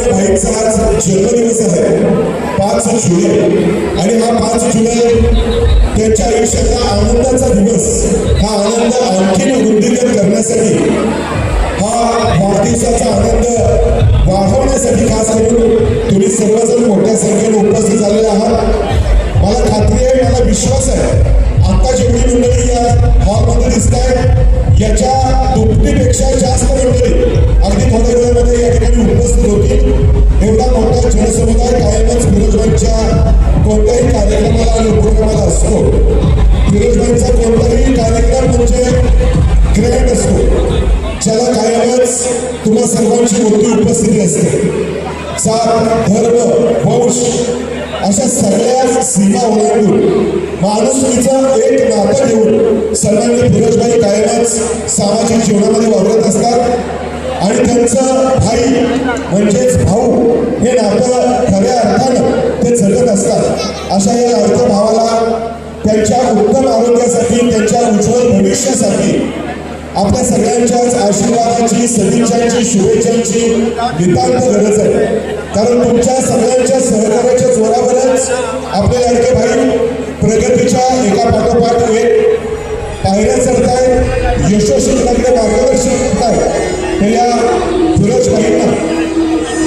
आणि भाईचा आज जन्मदिवस आहे 5 जुलै आणि हा 5 जुलै त्यांच्या आयुष्यातला आनंदाचा दिवस. हा आनंद आणखीन वृद्धिंगत करण्यासाठी हा वाढदिवसाचा आनंद वाढवण्यासाठी खास करून तुम्ही सर्वजण मोठ्या संख्येने उपस्थित झालेले आहात. मला खात्री आहे, मला विश्वास आहे, आता जेवढी मंडळी या हॉलमध्ये दिसत आहे याच्या दुपटीपेक्षा जास्त मंडळी अगदी थोड्या वेळामध्ये या ठिकाणी उपस्थित होतील. एवढा मोठा जनसमुदाय कायमच फिरोजभाईंच्या कोणत्याही कार्यक्रमाला आणि उपक्रमाला असतो. फिरोजभाईंचा कोणताही कार्यक्रम म्हणजे ग्रँड असतो, ज्याला कायमच तुम्हा सर्वांची मोठी उपस्थिती असते. जात, धर्म, वंश अशा सगळ्या सीमा ओलांडून माणुसकीचं एक नातं घेऊन सर्वांनी फिरोजभाई कायमच सामाजिक जीवनामध्ये वावरत असतात आणि त्यांचं भाई म्हणजेच भाऊ हे नातं खऱ्या अर्थानं ते जगत असतात. अशा या लाडक्या भावाला त्यांच्या उत्तम आरोग्यासाठी, त्यांच्या उज्ज्वल भविष्यासाठी आपल्या सगळ्यांच्याच आशीर्वादाची, सदिच्छांची, शुभेच्छांची नितांत गरज आहे. कारण तुमच्या सगळ्यांच्या सहकार्याच्या जोरावरच आपले लाडके भाई प्रगतीच्या एका पाठोपाठ एक पायऱ्या चढतायत, यशस्वी लागले मार्गदर्शन करतायत. तर या फिरोजभाईंना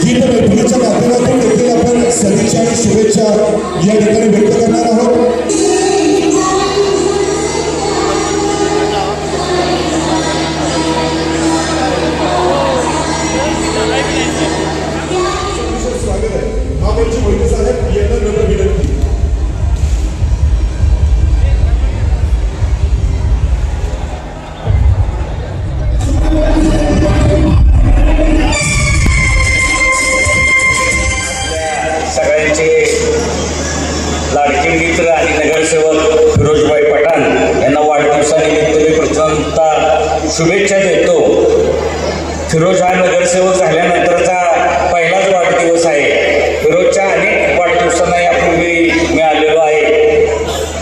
गीत मैफिलीच्या माध्यमातून देखील आपण सदिच्छा आणि शुभेच्छा या ठिकाणी व्यक्त करणार आहोत. लाडके मित्र आणि नगरसेवक फिरोजभाई पठाण यांना वाढदिवसानिमित्त मी प्रथमतः शुभेच्छा देतो. फिरोज हा नगरसेवक झाल्यानंतरचा पहिलाच वाढदिवस आहे. फिरोजच्या अनेक वाढदिवसांना यापूर्वी मी आलेलो आहे.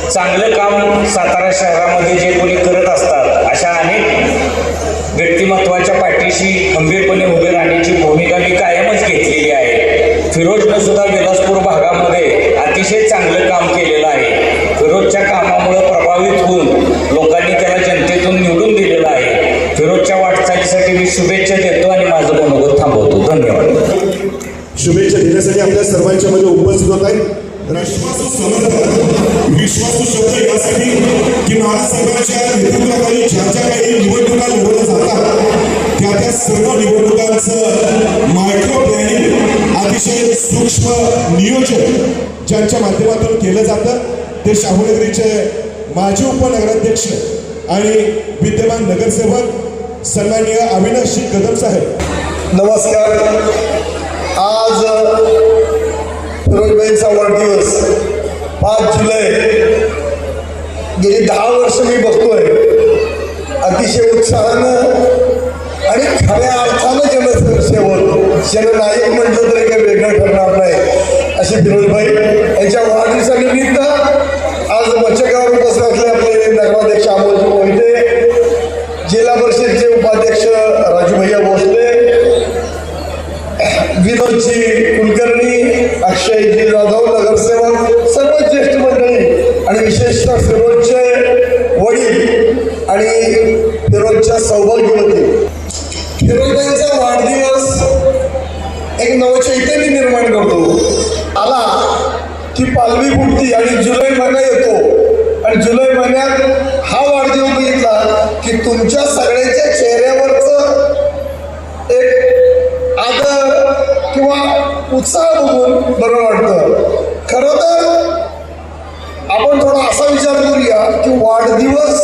चांगलं काम सातारा शहरामध्ये जे कोणी करत असतात अशा अनेक व्यक्तिमत्वाच्या पाठीशी खंबीरपणे उभे राहण्याची भूमिका मी कायमच घेतलेली आहे. फिरोजनं सुद्धा विलासपूर भागामध्ये अतिशय चांगलं काम केलेलं आहे. फिरोजच्या कामामुळे प्रभावित होऊन लोकांनी त्याला जनतेतून निवडून दिलेलं आहे. फिरोजच्या वाटचालीसाठी मी शुभेच्छा देतो आणि माझं मनोगत थांबवतो. धन्यवाद. शुभेच्छा देण्यासाठी आपल्या सर्वांच्या मध्ये उपस्थित होत आहेत. विश्वासू समर्थ, विश्वासू शब्द यासाठी की महाराष्ट्राच्या नेतृत्वाखाली ज्या ज्या काही निवडणुका लढवल्या जातात त्या सर्व निवडणुकांचं मायक्रो प्लॅनिंग, अतिशय सूक्ष्म नियोजन ज्यांच्या माध्यमातून केलं जातं ते शाहूनगरीचे माजी उपनगराध्यक्ष आणि विद्यमान नगरसेवक सन्माननीय अविनाशजी कदम साहेब. नमस्कार. आज फिरोजभाईंचा वाढदिवस 5 जुलै. गेली 10 वर्ष मी बघतोय अतिशय उत्साहानं आणि खऱ्या अर्थानं जनसेवक, जननायक म्हटलं तरी काही वेगळं ठरणार नाही असे फिरोजभाई यांच्या वाढदिवसानिमित्त आज मच्छगावर बसले असले आपले नगराध्यक्ष अमोलजी मोहिते, जिल्हा परिषदेचे उपाध्यक्ष राजूभैया भोसले, विनोदजी कुलकर्णी, अक्षयजी जाधव नगरसेवक, सर्व ज्येष्ठ मंडळी आणि विशेषतः फिरोजचे वडील आणि फिरोजच्या सौभाग्यवती. फिरोजभाईंचा वाढदिवस एक नवचैतन्य निर्माण करतो. आला की पालवी फुटती आणि जुलै महिना येतो आणि जुलै महिन्यात हा वाढदिवस बघितला की तुमच्या सगळ्यांच्या चेहऱ्यावरचं एक आदर किंवा उत्साह बघून बरं वाटतं. खरं तर आपण थोडा असा विचार करूया की वाढदिवस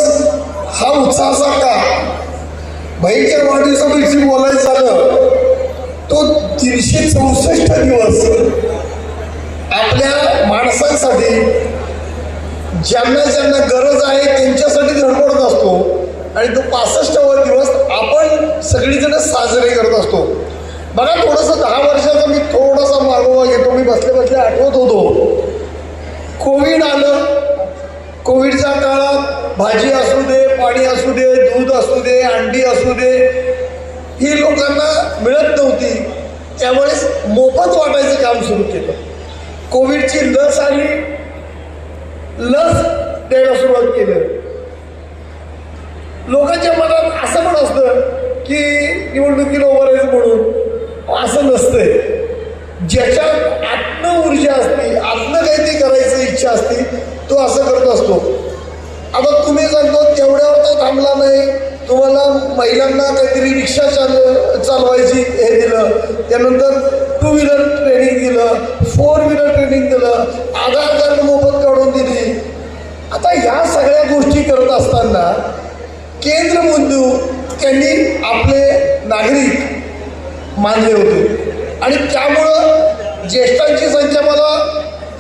हा उत्साहाचा का. भाईच्या वाढदिवसाविषयी बोलायचं झालं तो 364 दिवस आपल्या माणसांसाठी ज्यांना ज्यांना गरज आहे त्यांच्यासाठी धडपडत असतो आणि तो 65वा दिवस आपण सगळीजण साजरे करत असतो. बघा थोडंसं 10 वर्षाचा मी थोडासा मागोवा घेतो. मी बसले बसले आठवत होतो कोविड आलं. कोविडच्या काळात भाजी असू दे, पाणी असू दे, दूध असू दे, अंडी असू दे ही लोकांना मिळत नव्हती. त्यामुळेच मोफत वाटायचं काम सुरू केलं. कोविडची लस आली, लस द्यायला सुरुवात केली. लोकांच्या मनात असं पण असतं की निवडणुकीला उभं राहायचं म्हणून, असं नसतंय. ज्याच्यात आत्म ऊर्जा असते, आत्म काहीतरी करायचं इच्छा असते, तो असं करत असतो. आता तुम्ही सांगतो तेवढ्यावर तो थांबला नाही, तुम्हाला महिलांना काहीतरी रिक्षा चालवायची हे दिलं, त्यानंतर 2 व्हीलर ट्रेनिंग दिलं, 4 व्हीलर ट्रेनिंग दिलं, आधार कार्ड मोफत काढून दिली. आता ह्या सगळ्या गोष्टी करत असताना केंद्र बिंदू त्यांनी आपले नागरिक मानले होते आणि त्यामुळं ज्येष्ठांची संख्या मला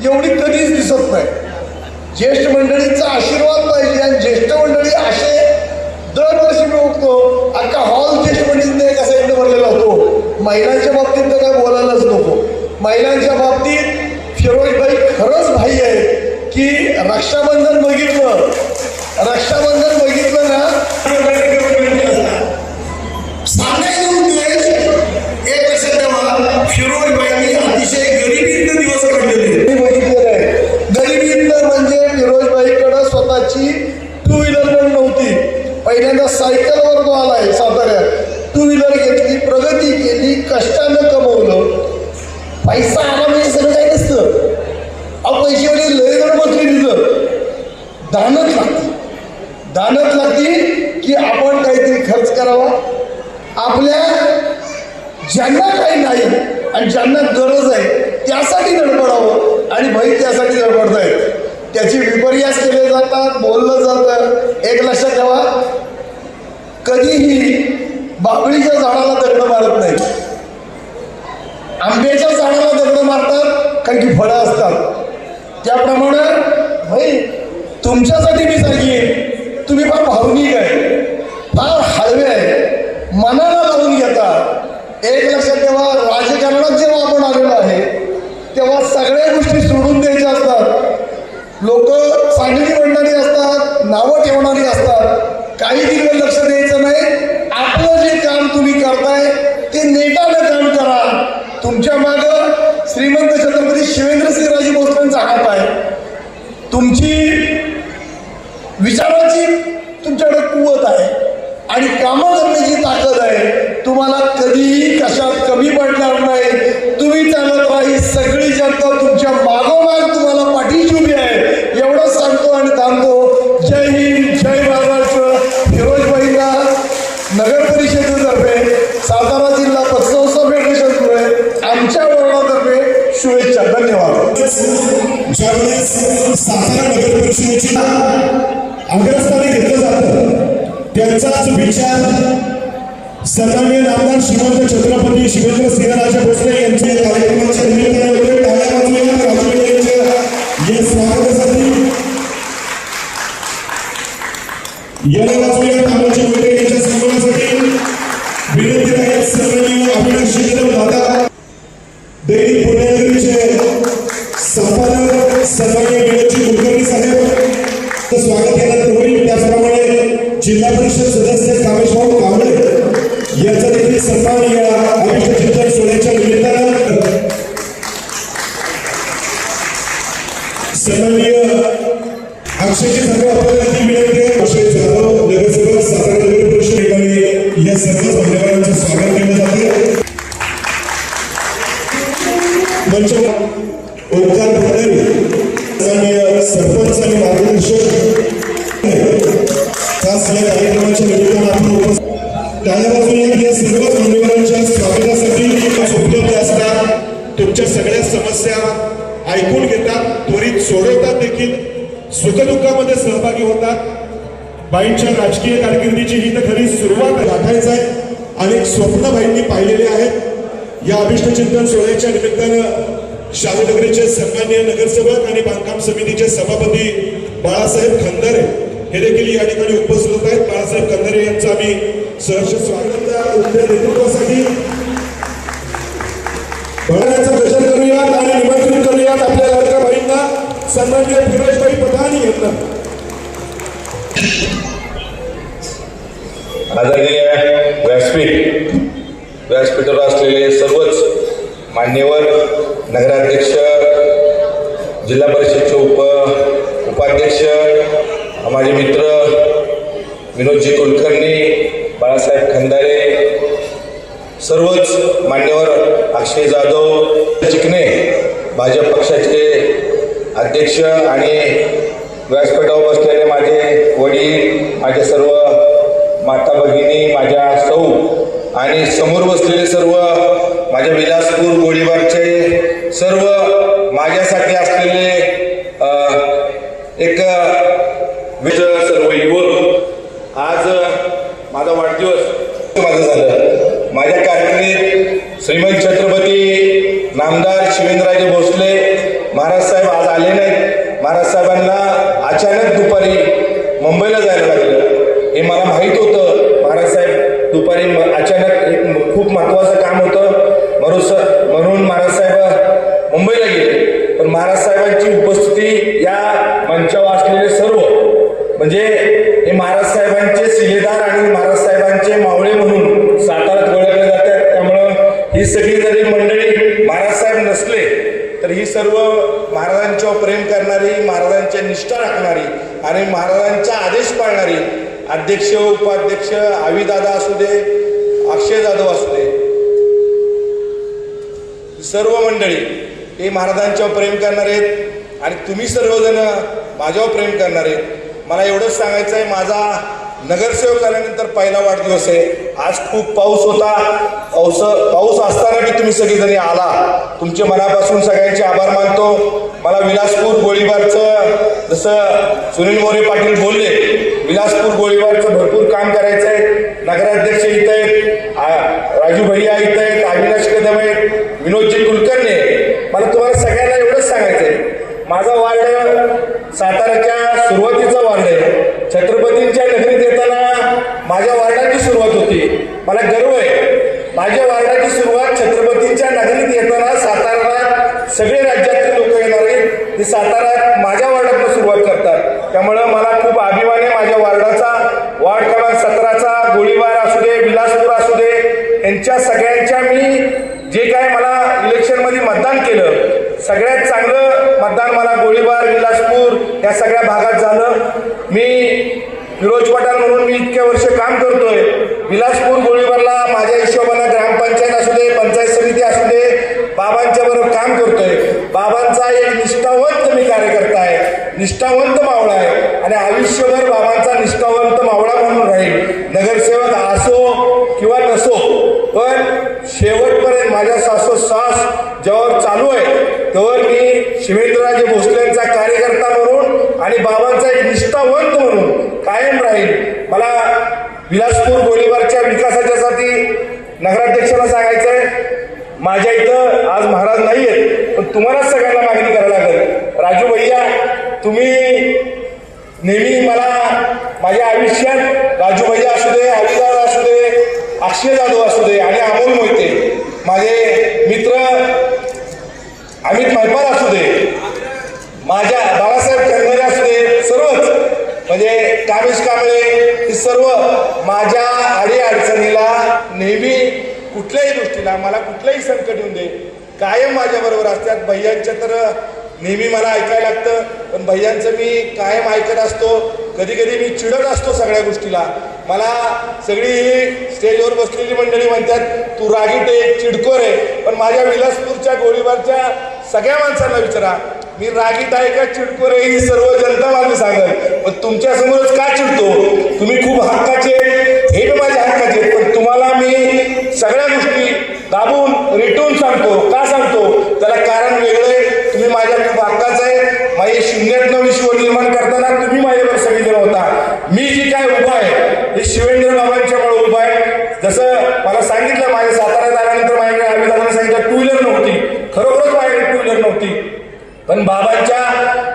एवढी कधीच दिसत नाही. ज्येष्ठ मंडळींचा आशीर्वाद पाहिजे आणि ज्येष्ठ मंडळी असे दरवर्षी मी बघतो, अख्खा हॉल ज्येष्ठ मंडळींनी एका साईडने भरलेला होतो. महिलांच्या बाबतीत तर काय बोलायलाच नको. महिलांच्या बाबतीत फिरोजबाई खरंच भाई आहे की रक्षाबंधन बघितलं ना, सांगायचं उद्देश एक लक्षात ठेवा, फिरोजबाईंनी अतिशय गरिबीतनं दिवस काढलेले बघितलेलं आहे. गरिबीतनं म्हणजे फिरोजबाईकडं स्वतःची 2 व्हीलर पण नव्हती. पहिल्यांदा सायकलवर तो आलाय साताऱ्यात, 2 व्हीलर घेतली, प्रगती केली, कष्टानं कमवलं. पैसा आला म्हणजे सगळं काही नसतं. पैशावाली लयगड बसली तिथं. दानत लागती की आपण काहीतरी खर्च करावा. आपल्या ज्यांना काही नाही आणि ज्यांना गरज आहे त्यासाठी धडपडावं आणि भाई त्यासाठी धडपडत आहेत. त्याची विपर्यास केले जातात, बोललं जातं. एक लक्षात ठेवा, कधीही बाबळीच्या झाडाला दगड मारत नाही, आंब्याच्या झाडाला दगड मारतात कारण की फळं असतात. त्याप्रमाणे भाई तुमच्यासाठी मी सांगेन, तुम्ही फार भावनिक आहे, फार हळवे आहे, मनाला लावून घेता. एक लक्षात ठेवा, राजकारणात जेव्हा आपण आलेलो आहे तेव्हा सगळ्या गोष्टी सोडून द्यायच्या असतात. लोक चांगली म्हणणारी असतात, नावं ठेवणारी असतात, काही तिकडे लक्ष द्यायचं नाही. आपलं जे काम तुम्ही करताय ते नेटानं काम करा. तुमच्या मागं श्रीमंत छत्रपती शिवेंद्रसिंहराजे भोसलेंचा हात आहे. तुमची विचाराची तुमच्याकडे कुवत आहे आणि कामं करण्याची ताकद आहे. तुम्हाला कधीही कशात कमी पडणार नाही. तुम्ही चालत राही, सगळी जनता तुमच्या मागोमाग तुम्हाला पाठीशी उभी आहे. एवढंच सांगतो आणि थांबतो. जय हिंद, जय महाराष्ट्र. फिरोजबाईंना नगर परिषदेतर्फे, सातारा जिल्हा पतसंस्था फेडरेशनमुळे आमच्या वर्गातर्फे शुभेच्छा. धन्यवाद. ज्यावेळेस सातारा नगर परिषदेची अग्रस्थानी घेतलं जातं, त्यांचाच विचार सन्माननीय नामदार श्रीमंत छत्रपती शिवेंद्रसिंहराजे भोसले यांचे कार्यक्रमाच्या निमित्ताने होते. टाळ्या वाजवूया राजकीय यांच्या या स्वागतासाठी. याला वाजवूया कामाच्या बैठकीच्या सन्मानासाठी. विनंती आहे सन्माननीय अभिलाष शिंदे दादा, दैनिक पुण्यनगरीचे संपादक सन्माननीय विनोदजी कुलकर्णी साहेब स्वागत केलं होईल. त्याचप्रमाणे जिल्हा परिषद सदस्य कामेशभाऊ कांबळे यांचा देखील सन्मान या अभिष्ट चिंतन सोहळ्याच्या निमित्तानं. सन्माननीय अक्षयची सर्व आपल्याला देखील विनंती आहे. अक्षय जाधव नगरसेवक सातारा नगर परिषद ठिकाणी या सर्व मान्यवरांचं स्वागत केलं जाते. मंच ओंकार भंडारी सन्माननीय सरपंच आणि मार्गदर्शक खास या कार्यक्रमाच्या निमित्तानं आपण उपस्थित. टाळ्या वाजवून या सर्वच मान्यवरांच्या स्वागतासाठी उपलब्ध असतात. तुमच्या सगळ्या समस्या ऐकून घेतात, त्वरित सोडवतात देखील, सुखदुःखामध्ये सहभागी होतात. बाईंच्या राजकीय कारकिर्दीची ही तर खरी सुरुवात गाठायचं आहे. अनेक स्वप्न बाईंनी पाहिलेले आहेत. या अभिष्ट चिंतन सोहळ्याच्या निमित्तानं शाहूनगरीचे सन्माननीय नगरसेवक आणि बांधकाम समितीचे सभापती बाळासाहेब खंदारे हे देखील या ठिकाणी उपस्थित होत आहेत. बाळासाहेब खंदारे यांचं आम्ही सहर्ष स्वागत उद्या नेतृत्वासाठी बळाचं गजर करूयात आणि निमंत्रित करूयात आपल्या लाडक्या बाईंना, सन्माननीय फिरोजबाई पठाण यांना. आदरणीय व्यासपीठावर असलेले सर्वच मान्यवर नगराध्यक्ष, जिल्हा परिषदचे उपाध्यक्ष, माझे मित्र विनोदजी कुलकर्णी, बाळासाहेब खंदारे, सर्वच मान्यवर, अक्षय जाधव चिकणे, भाजप पक्षाचे अध्यक्ष आणि व्यासपीठावर बसलेले माझे वडील, माझ्या सर्व माता भगिनी, माझ्या सौ आणि समोर बसलेले सर्व माझ्या विलासपूर गोळीबारचे सर्व माझ्यासाठी असलेले एक सर्व युवक, आज माझा वाढदिवस माझं झालं. माझ्या कारकिर्दीत श्रीमंत छत्रपती नामदार शिवेंद्रराजे भोसले महाराज साहेब आज आले नाहीत. महाराज साहेबांना अचानक दुपारी मुंबईला जायला लागलं. हे मला माहीत होतं. महाराज साहेब दुपारी अचानक एक खूप महत्त्वाचं काम होतं म्हणून महाराज साहेब मुंबईला गेले. पण महाराज साहेबांची उपस्थिती या मंचावर असलेले सर्व म्हणजे हे महाराज साहेबांचे शिलेदार आणि महाराज साहेबांचे मावळे म्हणून साताऱ्यात ओळखले जातात. त्यामुळं ही सगळी जरी मंडळी महाराज साहेब नसले तर ही सर्व महाराजांच्यावर प्रेम करणारी, महाराजांच्या निष्ठा राखणारी आणि महाराजांचा आदेश पाळणारी अध्यक्ष, उपाध्यक्ष, आविदादा असू दे, अक्षय जाधव असू दे, सर्व मंडळी हे महाराजांच्यावर प्रेम करणारे आहेत आणि तुम्ही सर्वजण माझ्यावर प्रेम करणारे. मला एवढंच सांगायचं आहे, माझा नगरसेवक झाल्यानंतर पहिला वाढदिवस आहे. आज खूप पाऊस होता. पाऊस असताना की तुम्ही सगळेजणी आला, तुमचे मनापासून सगळ्यांचे आभार मानतो. मला विलासपूर गोळीबारचं, जसं सुनील मोरे पाटील बोलले, विलासपूर गोळीबारचं भरपूर काम करायचं आहे. नगराध्यक्ष इथं आहेत, राजू भैया इथं आहेत, अविनाश कदम आहेत, विनोदजी कुलकर्णी. मला तुम्हाला सगळ्यांना एवढंच सांगायचं आहे, माझा वार्ड साताऱ्याच्या सुरुवातीचा वार्ड आहे. छत्रपतींच्या नगरीत येताना माझ्या वार्डाची सुरुवात होती. मला गर्व आहे, माझ्या वार्डाची सुरुवात छत्रपतींच्या नगरीत येताना साताऱ्याला सगळे राज्यातले लोक येणार आहेत, ते साताऱ्यात माझ्या वार्डातून सुरुवात करतात. त्यामुळं मला खूप अभिमान आहे माझ्या वार्डाचा. वार्ड क्रमांक 17चा गोळीबार असू दे, विलासपूर असू दे, यांच्या सगळ्यांच्या मी जे काय मला इलेक्शनमध्ये मतदान केलं, सगळ्यात चांगलं मतदान मला गोळीबार, विलासपूर या सगळ्या भागात झालं. मी फिरोज पठाण म्हणून मी इतक्या वर्ष काम करतोय. विलासपूर गोळीबारला माझ्या हिशोबानं ग्रामपंचायत असू दे, पंचायत समिती असू दे, बाबांच्या बरोबर काम करतोय. बाबांचा एक निष्ठावंत मी कार्यकर्ता आहे, निष्ठावंत मावळा आहे आणि आयुष्यभर बाबांचा निष्ठावंत मावळा म्हणून राहील. नगरसेवक असो किंवा नसो, पण शेवटपर्यंत माझ्या श्वासोच्छ्वास जेव्हा चालू आहे तेव्हा मी शिवेंद्रराजे भोसलेंचा कार्यकर्ता म्हणून आणि बाबांचा एक निष्ठावंत म्हणून कायम राहील. मला विलासपूर गोळीबारच्या विकासाच्यासाठी नगराध्यक्षाला सांगायचं आहे, माझ्या इथं आज महाराज नाही आहेत, पण तुम्हालाच सगळ्यांना मागणी करायला लागेल. राजू भैया, तुम्ही नेहमी मला माझ्या आयुष्यात राजू भैया असू दे, अविदादा असू दे, अक्षय जाधव असू दे आणि अमोल मोहिते, माझे मित्र अमित मैपाल असू दे, माझ्या बाळासाहेब खंदारे असू दे, सर्वच म्हणजे कामेश कांबळे, हे सर्व माझ्या अडीअडचणीला नेहमी कुठल्याही गोष्टीला मला कुठलंही संकट येऊन दे कायम माझ्याबरोबर असतात. भैयांच्या तर नेहमी मला ऐकायला लागतं, पण भैयांचं मी कायम ऐकत असतो. कधी कधी मी चिडत असतो सगळ्या गोष्टीला. मला सगळी स्टेजवर बसलेली मंडळी म्हणतात तू रागीट आहे, चिडकोर आहे, पण माझ्या विलासपूरच्या गोळीबारच्या सगळ्या माणसांना विचारा, मी रागीट आहे का चिडकोर आहे ही सर्व जनता मला सांगेल. पण तुमच्यासमोरच का चिडतो, तुम्ही खूप हक्काचे, हे मी माझ्या हक्काचे, पण तुम्हाला मी सगळ्या गोष्टी दाबून रेटून सांगतो. का सांगतो त्याला कारण वेगळं आहे. तुम्ही माझ्या खूप हक्काचं आहे. माझे शून्यातनं विश्व निर्माण करताना तुम्ही माझ्यावर सगळीजण होता. मी जी काय उभा आहे हे शिवेंद्र बाबांच्यामुळे उभा आहे. जसं मला सांगितलं, माझ्या साताऱ्यात आल्यानंतर माझ्याकडे आविदादांनी सांगितलं टू व्हीलर नव्हती, खरोखरच माझ्याकडे टू व्हीलर नव्हती, पण बाबांच्या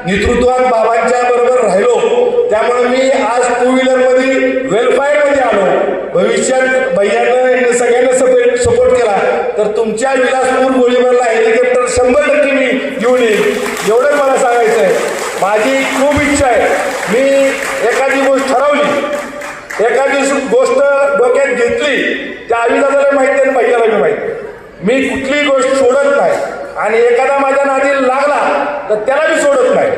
नेतृत्वात बाबांच्या बरोबर राहिलो, त्यामुळे मी आज टू व्हीलरमध्ये वेलफेअरमध्ये आलो. भविष्यात भैयानं सगळ्यांना सपोर्ट केला तर तुमच्या विलासपूर गोळीबारला हेलिकॉप्टर 100% मी घेऊन येईल, एवढंच मला सांगायचं आहे. माझी खूप इच्छा आहे, मी एखादी गोष्ट ठरवली, एखादी गोष्ट डोक्यात घेतली, त्या आविदादाला माहिती आहे आणि भैयाला मी माहिती. मी कुठलीही गोष्ट सोडत नाही आणि एखादा माझ्या नादी लागला तर त्याला मी सोडत नाही.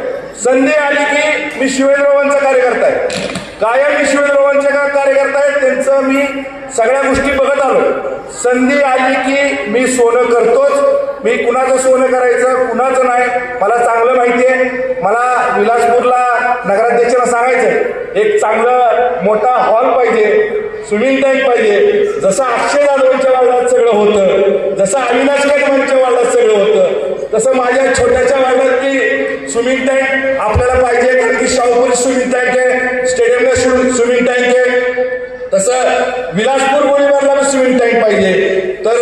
संधी आली की मी शिवेंद्रबाबांचा कार्यकर्ता आहे, कायम मी शिवेंद्रबाबांचे कार्यकर्ता आहे. त्यांचं मी सगळ्या गोष्टी बघत आलो. संधी आली की मी सोनं करतोच. मी कुणाचं सोनं करायचं कुणाचं नाही मला चांगलं माहिती आहे. मला विलासपूरला नगराध्यक्षाला सांगायचं आहे एक चांगलं मोठा हॉल पाहिजे, स्विमिंग टँक पाहिजे. जसं अक्षय जाधवांच्या वार्डात सगळं होतं, जसं अविनाश कदमांच्या वार्डात सगळं होतं, तसं माझ्या छोट्याच्या वार्डात की स्विमिंग टँक आपल्याला पाहिजे. कारण की शाहूपुरी स्विमिंग टँक आहे, स्टेडियमला स्विमिंग टँक आहे, तसं विलासपूर गोळीबारला स्विमिंग टँक पाहिजे. तर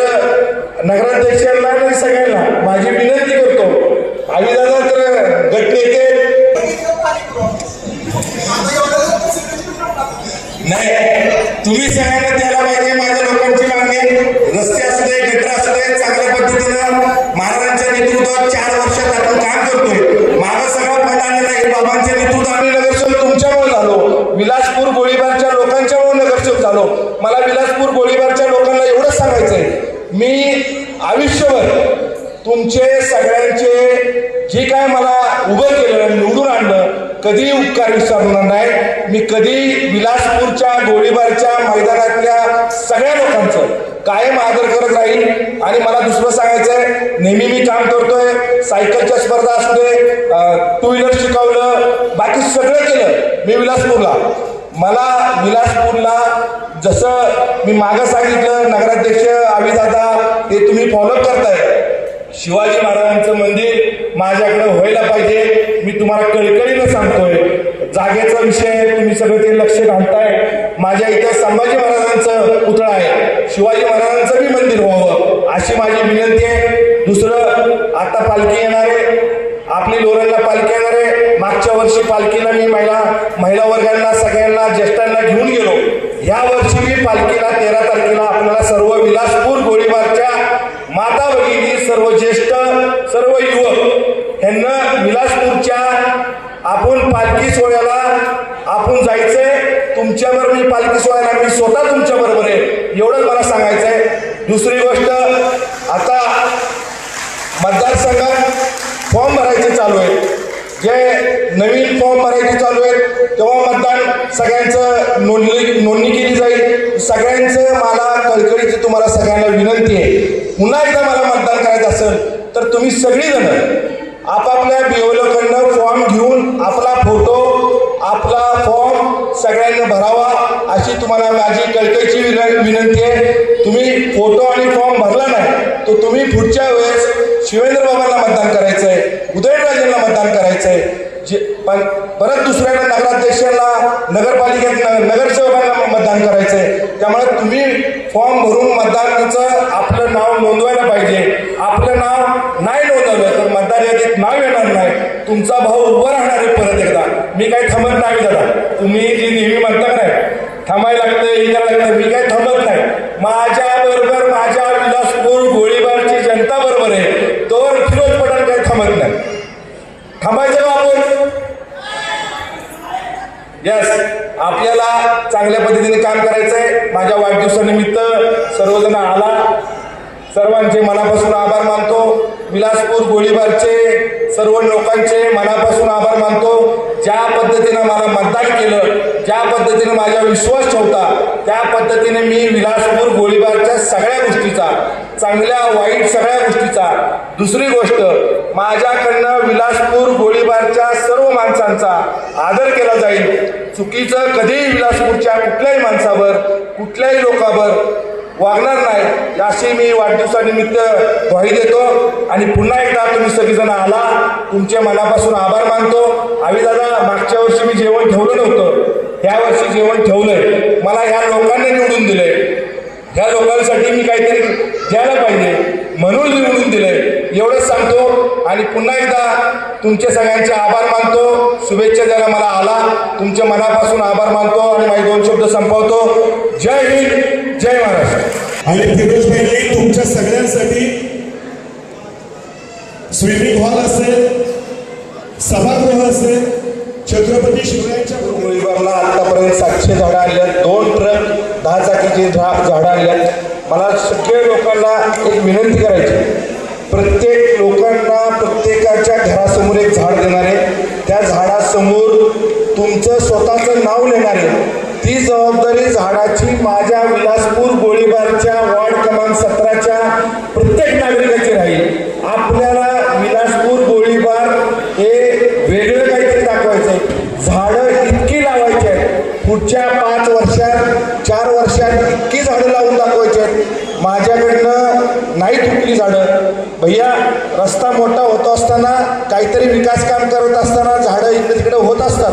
नगराध्यक्षांना आणि सगळ्यांना माझी विनंती करतो, आविदादा तर गटनेते नाही, तुम्ही सगळ्यांना द्यायला पाहिजे. माझ्या लोकांची मागणी रस्ते असू दे, गटर असू दे, चांगल्या पद्धतीनं महाराजांच्या नेतृत्वात 4 वर्षात आपण काम करतोय. माझं सगळं फंड आलेलं आहे बाबांच्या नेतृत्वात. आम्ही नगरसेवक तुमच्यामुळे झालो, विलासपूर गोळीबारच्या लोकांच्यामुळे नगरसेवक झालो. मला विलासपूर गोळीबारच्या लोकांना एवढंच सांगायचंय, मी आयुष्यभर तुमचे सगळ्यांचे जे काय मला उभं केलं निवडून आणलं कधी उपकार विसरणार नाही. मी कधी विलासपूरच्या गोळीबारच्या मैदानातल्या सगळ्या लोकांचं कायम आदर करत राहील. आणि मला दुसरं सांगायचंय, नेहमी मी काम करतोय, सायकलच्या स्पर्धा असू दे, 2 व्हीलर शिकवलं, बाकी सगळं केलं मी विलासपूरला. मला विलासपूरला जसं मी मागं सांगितलं नगराध्यक्ष आविदादा ते तुम्ही फॉलोअप करताय. शिवाजी महाराजांचं मंदिर माझ्याकडे व्हायला पाहिजे. मी तुम्हाला कळकळीनं सांगतोय, जागेचा विषय तुम्ही सगळं ते लक्ष घालताय. माझ्या इथं संभाजी महाराजांचं पुतळा आहे, शिवाजी महाराजांचं बी मंदिर व्हावं अशी माझी विनंती आहे. दुसरं, आता पालखी येणार आहे, आपली लोरणला पालखी येणार आहे. मागच्या वर्षी पालखीला मी महिला वर्गांना सगळ्यांना ज्येष्ठांना घेऊन गेलो. ह्या वर्षी मी पालखीला 13 तारखेला आपल्याला सर्व विलासपूर गोळीबारच्या माता भगिनी, सर्व ज्येष्ठ, सर्व युवक यांना विलासपूरच्या आपण पालखी सोहळ्याला आपण जायचंय. तुमच्याबरोबर मी पालखी सोहळ्याला मी स्वतः तुमच्या बरोबर आहे एवढंच मला सांगायचंय. दुसरी गोष्ट, आता मतदारसंघात फॉर्म भरायचे चालू आहेत. जे नवीन फॉर्म भरायचे चालू आहेत तेव्हा मतदान सगळ्यांचं नोंदणी केली जाईल. सगळ्यांचं मला कळकळीची तुम्हाला सगळ्यांना विनंती आहे, पुन्हा एकदा मला मतदान करायचं असेल तर तुम्ही सगळीजण आपापल्या बिओलोकडनं फॉर्म घेऊन आपला फोटो आपला फॉर्म सगळ्यांनी भरावा अशी तुम्हाला माझी कळकळीची विनंती आहे. तुम्ही फोटो आणि फॉर्म भरला नाही तर तुम्ही पुढच्या वेळेस शिवेंद्रबाबांना मतदान करायचंय, उदयनराजेंना मतदान करायचंय. पण परत दुसऱ्यांना नगराध्यक्षांना, नगरपालिकेत नगरसेवकांना मतदान करायचंय. त्यामुळे तुम्ही फॉर्म भरून मतदानाचं आपलं नाव नोंदवायला पाहिजे. आपलं नाव नाही नोंदवलं तर मतदार यादीत नाव येणार नाही. तुमचा भाऊ उभं राहणार आहे परत एकदा. मी काही थांबत नाही दादा, तुम्ही जी नेहमी म्हणता नाही थांबायला लागतं हे करायला लागतं, मी काही थांबत नाही. माझ्याबरोबर माझ्या विलासपूर गोळीबारची जनता बरोबर आहे, तर फिरोज पठाण काही थांबत नाही. थांबायचं का आपण? यस, आपल्याला चांगल्या पद्धतीने काम करायचंय. माझ्या वाढदिवसानिमित्त सर्वजण आला, सर्वांचे मनापासून आभार मानतो. विलासपूर गोळीबारचे सर्व लोकांचे मनापासून आभार मानतो. ज्या पद्धतीनं मला मतदान केलं, ज्या पद्धतीनं माझ्यावर विश्वास ठेवता, त्या पद्धतीने मी विलासपूर गोळीबारच्या सगळ्या गोष्टीचा, चांगल्या वाईट सगळ्या गोष्टीचा. दुसरी गोष्ट, माझ्याकडनं विलासपूर गोळीबारच्या सर्व माणसांचा आदर केला जाईल. चुकीचं कधीही विलासपूरच्या कुठल्याही माणसावर, कुठल्याही लोकांवर वागणार नाही अशी मी वाढदिवसानिमित्त ग्वाही देतो. आणि पुन्हा एकदा तुम्ही सगळेजण आला, तुमच्या मनापासून आभार मानतो. आविदादा, मागच्या वर्षी मी जेवण ठेवलं नव्हतं, ह्या वर्षी जेवण ठेवलंय. मला ह्या लोकांनी निवडून दिलंय, ह्या लोकांसाठी मी काहीतरी द्यायला पाहिजे म्हणून निवडून दिलंय एवढंच सांगतो. आणि पुन्हा एकदा तुमचे सगळ्यांचे आभार मानतो. शुभेच्छा द्यायला मला आला, तुमच्या मनापासून आभार मानतो आणि माझे 2 शब्द संपवतो. जय हिंद, जय महाराष्ट्र. आणि फिरोजभाई, तुमच्या सगळ्यांसाठी स्विमिंग हॉल असेल, सभागृह असेल, छत्रपती शिवरायांच्या गोळीबारला आतापर्यंत 700 झाडं आणल्यात, 2 ट्रक 10 चाकीची झाडं आणल्यात. मला सगळ्या लोकांना एक विनंती करायची, प्रत्येक लोकांना प्रत्येकाच्या घरासमोर एक झाड देणार आहे, त्या झाडासमोर तुमचं स्वतःचं नाव लिहिणार आहे. ती जबाबदारी झाडाची माझ्या विलासपूर गोळीबारच्या वार्ड क्रमांक 17च्या प्रत्येक नागरिकाची राहील. आपल्याला विलासपूर गोळीबार हे वेगळं काहीतरी दाखवायचं आहे. झाडं इतकी लावायची आहेत, पुढच्या 5 वर्षात 4 वर्षात इतकी झाडं लावून दाखवायची आहेत. माझ्याकडनं नाही तुटली झाडं. भैया, रस्ता मोठा होत असताना, काहीतरी विकास काम करत असताना झाडं इकडे तिकडे होत असतात,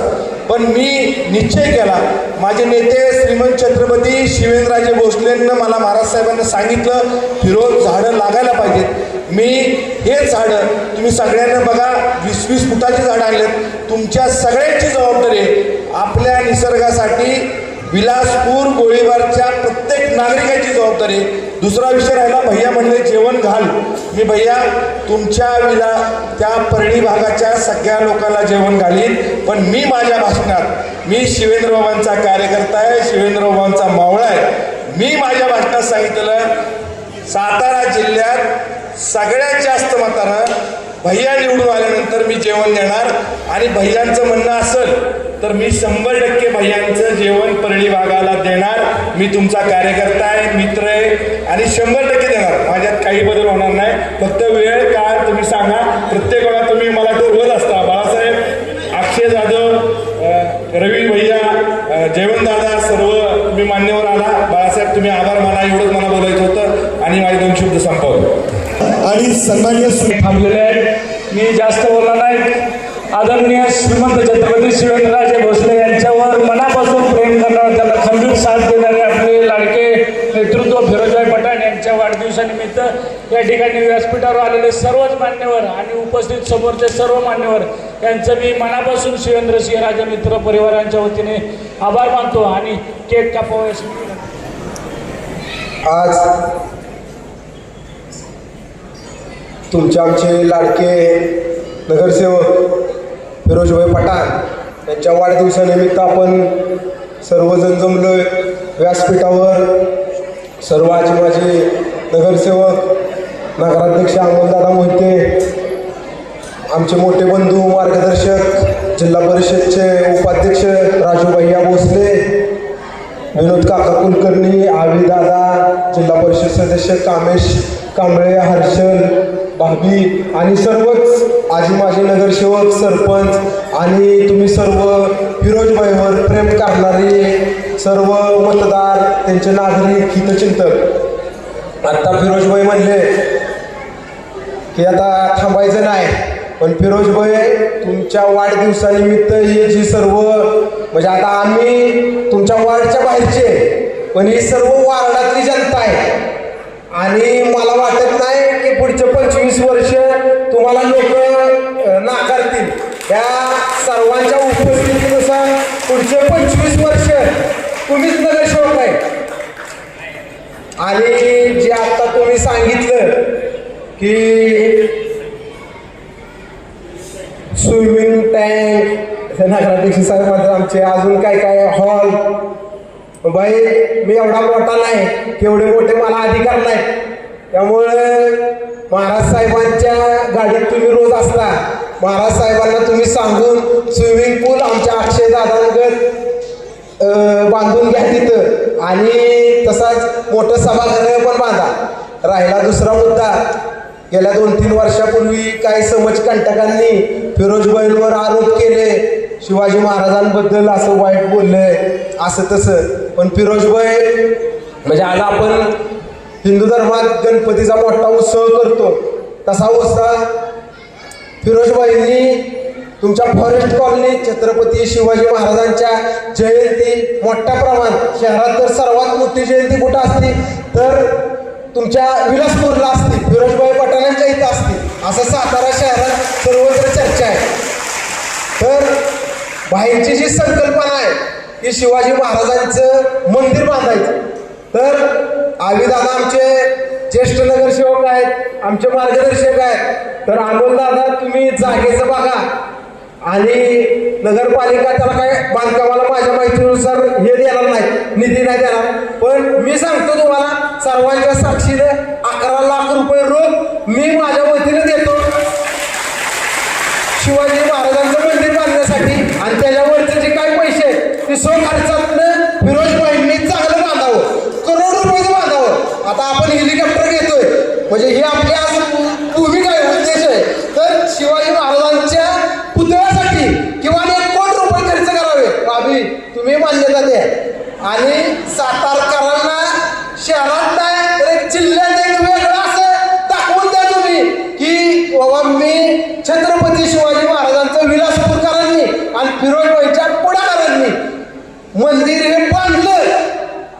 पण मी निश्चय केला. माझे नेते श्रीमंत छत्रपती शिवेंद्रराजे भोसलेंना मला महाराज साहेबांना सांगितलं, फिरोज झाडं लागायला पाहिजेत. मी हेच झाडं तुम्ही सगळ्यांना बघा, 20-20 फुटाची झाडं आणलेत. तुमच्या सगळ्यांची जबाबदारी आहे. आपल्या निसर्गासाठी विलासपूर गोळीबारच्या प्रत्येक नागरिकाची जबाबदारी. दुसरा विषय राहिला, भैया म्हणले जेवण घाल. मी भैया तुमच्या त्या परळी भागाच्या सगळ्या लोकांना जेवण घालीन, पण मी माझ्या भाषणात, मी शिवेंद्रबाबांचा कार्यकर्ता आहे, शिवेंद्रबाबांचा मावळा आहे. मी माझ्या भाषणात सांगितलं, सातारा जिल्ह्यात सगळ्यात जास्त मतानं भैया निवडून आल्यानंतर मी जेवण देणार. आणि भैयांचं म्हणणं असेल तर मी 100% भैयांचं जेवण परळी भागाला देणार. मी तुमचा कार्यकर्ता आहे, मित्र आहे आणि 100% देणार. माझ्यात काही बदल होणार नाही. फक्त वेळ काळ तुम्ही सांगा. प्रत्येक वेळा तुम्ही मला ठरवत असता, बाळासाहेब, अक्षय जाधव, रवी भैया, जयवंत दादा, सर्व तुम्ही मान्यवर आला. बाळासाहेब तुम्ही आभार माना, एवढंच मला बोलायचं होतं आणि माझे 2 शब्द संपवले. आणि सन्माननीय थांबलेले आहेत. मी जास्त बोलणार नाही. आदरणीय श्रीमंत छत्रपती शिवेंद्रराजे भोसले यांच्यावर मनापासून प्रेम करणारे, त्यांना खंबीर साथ देणारे आपले लाडके नेतृत्व फिरोजभाई पठाण यांच्या वाढदिवसानिमित्त या ठिकाणी व्यासपीठावर आलेले सर्वच मान्यवर आणि उपस्थित समोरचे सर्व मान्यवर यांचं मी मनापासून शिवेंद्रसिंह राजे मित्र परिवारांच्या वतीने आभार मानतो आणि केक कापावयास. आज तुमचे आमचे लाडके नगरसेवक फिरोजभाई पठाण यांच्या वाढदिवसानिमित्त आपण सर्वजण जमलो व्यासपीठावर. सर्व आजी माझे नगरसेवक, नगराध्यक्ष अमोलदादा मोहिते, आमचे मोठे बंधू मार्गदर्शक, जिल्हा परिषदचे उपाध्यक्ष राजू भैया भोसले, विनोद काका कुलकर्णी, आवी दादा, जिल्हा परिषद सदस्य कामेश कांबळे, हर्षल, भाभी आणि सर्वच आजी माझे नगरसेवक, सरपंच आणि तुम्ही सर्व फिरोजभाईवर प्रेम करणारे सर्व मतदार, त्यांचे नागरिक, हितचिंतक. आत्ता फिरोजभाई म्हणले की आता थांबायचं नाही, पण फिरोजभाई तुमच्या वाढदिवसानिमित्त ही जी सर्व, म्हणजे आता आम्ही तुमच्या वार्डच्या बाहेरचे, पण ही सर्व वार्डातली जनता आहे आणि मला वाटत नाही की पुढचे 25 वर्ष तुम्हाला लोक नाकारतील. त्या सर्वांच्या उपस्थितीनुसार पुढचे 25 वर्ष तुम्हीच नगरसेवक आहे. आणि जे आता तुम्ही सांगितलं की स्विमिंग टँक, नगराध्यक्ष साहेब मात्र आमचे अजून काय काय हॉल, बाई मी एवढा मोठा नाही, केवढे मोठे मला अधिकार नाही. त्यामुळे महाराज साहेबांच्या गाडीत तुम्ही रोज असता. महाराज साहेबांना तुम्ही सांगून स्विमिंग पूल आमच्या अक्षय दादांगत बांधून घ्या तिथं आणि तसाच मोठं सभागृह पण बांधा. राहिला दुसरा मुद्दा, गेल्या 2-3 वर्षापूर्वी काही समाजकंटकांनी फिरोजभाईंवर आरोप केले, शिवाजी महाराजांबद्दल असं वाईट बोललंय, असं तसं. पण फिरोजभाई म्हणजे आज आपण हिंदू धर्मात गणपतीचा मोठा उत्सव करतो, तसा उत्सव फिरोजभाईंनी तुमच्या फॉरेस्ट कॉलनीत छत्रपती शिवाजी महाराजांच्या जयंती मोठ्या प्रमाणात, शहरात तर सर्वात मोठी जयंती कुठं असते तर तुमच्या विलासपूरला असते, फिरोजभाई पठाणांच्या इथं असते, असं सातारा शहरात सर्वत्र चर्चा आहे. तर बाहेरची जी संकल्पना आहे की शिवाजी महाराजांचं मंदिर बांधायचं, तर आवीदादा आमचे ज्येष्ठ नगरसेवक आहेत, आमचे मार्गदर्शक आहेत. तर अमोलदादा तुम्ही जागेचं बघा, आणि नगरपालिका त्याला काय बांधकामाला माझ्या माहितीनुसार हे देणार नाही, निधी नाही देणार. पण मी सांगतो तुम्हाला सर्वांच्या साक्षीने 11 लाख रुपये रोख मी माझ्या वतीने देतो शिवाजी महाराजांचं मंदिर बांधण्यासाठी. आणि त्याच्यावरचे जे काही पैसे ते स्वखर्चातनं फिरोजबाईंनी चांगलं बांधावं, करोड रुपयाचं बांधावं. आता आपण हेलिकॉप्टर घेतोय म्हणजे ही आपली आज भूमिका आहे, उद्देश आहे. तर शिवाजी महाराजांच्या पुतळ्यासाठी किंवा 1 कोटी रुपये खर्च करावे अभि तुम्ही मान्यता द्या. आणि सातारकरांना शहरात नाही तर एक जिल्ह्यात एक वेगळं असं दाखवून द्या तुम्ही की बाबा मी छत्रपती शिवाजी महाराजांचं विलासपूरकरांनी आणि फिरोजबाईच्या पुढाकारांनी मंदिर हे बांधलं,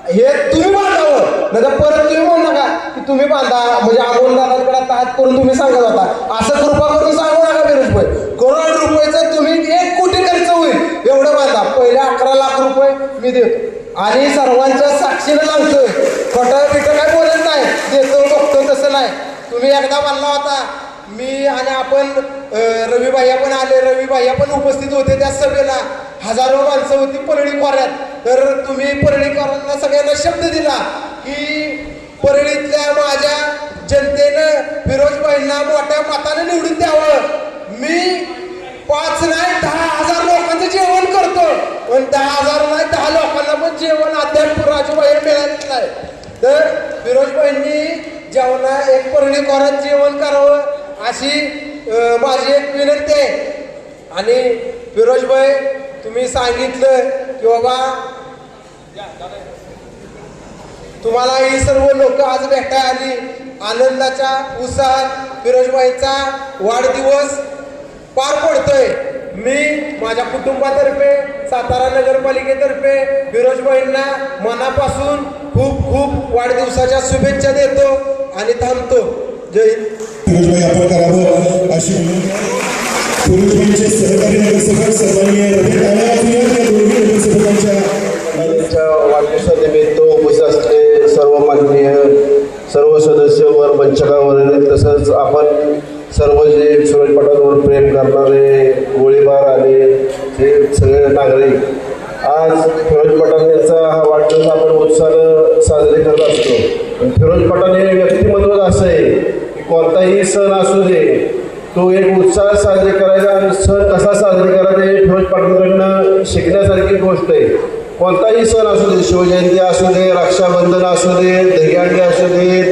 हे तुम्ही बांधावं. नाही तर परत तुम्ही म्हणू नका की तुम्ही बांधा म्हणजे अमोलदारांकडे आता हात करून तुम्ही सांगत होता. असं कृपा करून सांगू नका फिरोजबाई. करोड रुपयाचं तुम्ही 1 कोटी खर्च होईल एवढं बांधा. पहिले 11 लाख रुपये मी देतो आणि सर्वांच्या साक्षीनं सांगतोय, खोटं बिटं काय बोलत नाही, देतो बघतो तसं नाही. तुम्ही एकदा म्हणला होता मी आणि आपण रवी भैया पण आले, रवी भैया पण उपस्थित होते त्या सभेला. हजारो माणसं होती परळी खोऱ्यात. तर तुम्ही परळीकरांना सगळ्यांना शब्द दिला की परळीतल्या माझ्या जनतेनं फिरोजबाईंना मोठ्या मताने निवडून द्यावं. मी 5 नाही 10,000 लोकांचं जेवण करतो, पण 10,000 नाही 10 लोकांना पण जेवण अद्याप राजूबाई मिळालेलं नाही. तर फिरोजबाईंनी जेवणा एक परळी खोऱ्यात जेवण करावं अशी माझी एक विनंती आहे. आणि फिरोजबाई तुम्ही सांगितलं की बाबा तुम्हाला ही सर्व लोक आज भेटायला आली, आनंदाच्या उत्साहात फिरोजबाईंचा वाढदिवस पार पडतोय. मी माझ्या कुटुंबातर्फे सातारा नगरपालिकेतर्फे फिरोजबाईंना मनापासून खूप खूप वाढदिवसाच्या शुभेच्छा देतो आणि थांबतो. जय हिंद. फिरोजबाई आपण करावं अशी फिरोजबाईंचे सहकारी नगरसेवक सन्माननीय वाढदिवसानिमित्त उपस्थित असलेले सर्व माननीय सर्व सदस्य वर मंचकावर, तसंच आपण सर्व जे फिरोज पठाणवर प्रेम करणारे गोळीबार आले ते सगळे नागरिक, आज फिरोज पठाण यांचा हा वाढदिवस आपण उत्साहानं साजरे करत असतो. पण फिरोज पठाण हे व्यक्तिमत्वच असं आहे की कोणताही सण असू दे तो एक उत्साह साजरे करायचा आणि सण कसा साजरे करायचा हे फिरोज पठाणकडनं शिकण्यासारखी गोष्ट आहे. कोणताही सण असू दे, शिवजयंती असू दे, रक्षाबंधन असू दे, दहीहंडी असू दे,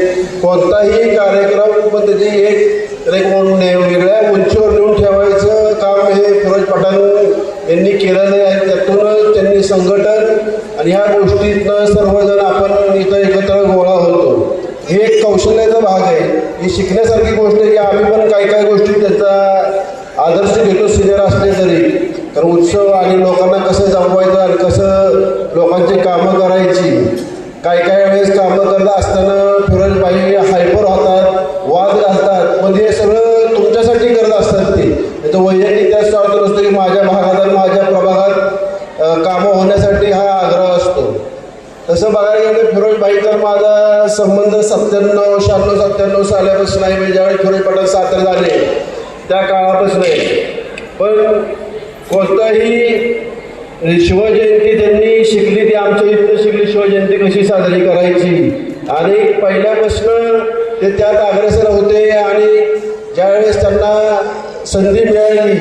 कोणताही कार्यक्रम पण त्याची एक वेगळ्या उंचीवर नेऊन ठेवायचं काम हे फिरोज पठाण यांनी केलेलं आहे. त्यातूनच त्यांनी संघटन आणि ह्या गोष्टीतनं सर्वजण आपण इथं एकत्र गोळा होतो. हे एक कौशल्याचा भाग आहे, ही शिकण्यासारखी गोष्ट आहे की आम्ही पण काही गोष्टी त्याचा आदर्श घेतो सिनियर असले तरी. तर उत्सव आणि लोकांना कसं जमवायचं आणि कसं लोकांची कामं करायची, काही वेळेस कामं करत असताना फिरोजबाई हायपर होतात, वाद घालतात, पण हे सगळं तुमच्यासाठी करत असतात. ते त्याचं वैयक्तिक त्या स्वार्थ नसतो की माझ्या भागात आणि माझ्या प्रभागात कामं होण्यासाठी हा आग्रह असतो. तसं बघायला गेलं फिरोजबाई तर माझा संबंध 97 सालापासून आहे. म्हणजे ज्यावेळी फिरोज पठाण सातारा झाले त्या काळापासून आहे. पण कोणताही शिवजयंती त्यांनी शिकली, ती आमच्या इथं शिकली शिवजयंती कशी साजरी करायची. आणि पहिल्यापासून ते त्यात अग्रेसर होते आणि ज्यावेळेस त्यांना संधी मिळाली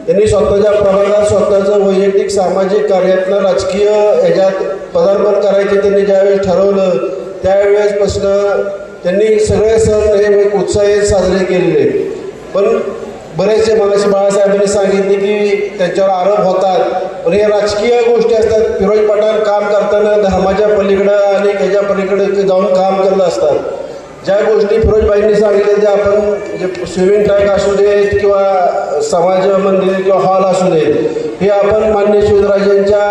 त्यांनी स्वतःच्या प्रभागात स्वतःचं वैयक्तिक सामाजिक कार्यातनं राजकीय ह्याच्यात पदार्पण करायचे त्यांनी ज्यावेळेस ठरवलं त्यावेळेसपासून त्यांनी सगळे सण हे उत्साही साजरे केलेले. पण बरेचसे मगाशी बाळासाहेबांनी सांगितले की त्यांच्यावर आरोप होतात, पण हे राजकीय गोष्टी असतात. फिरोज पठाण काम करताना धर्माच्या पलीकडं आणि त्याच्या पलीकडे जाऊन काम करत असतात. ज्या गोष्टी फिरोजबाईंनी सांगितल्या त्या आपण जे स्विमिंग ट्रॅक असू देत किंवा समाज मंदिर किंवा हॉल असू देत, हे आपण माननीय शिवराजांच्या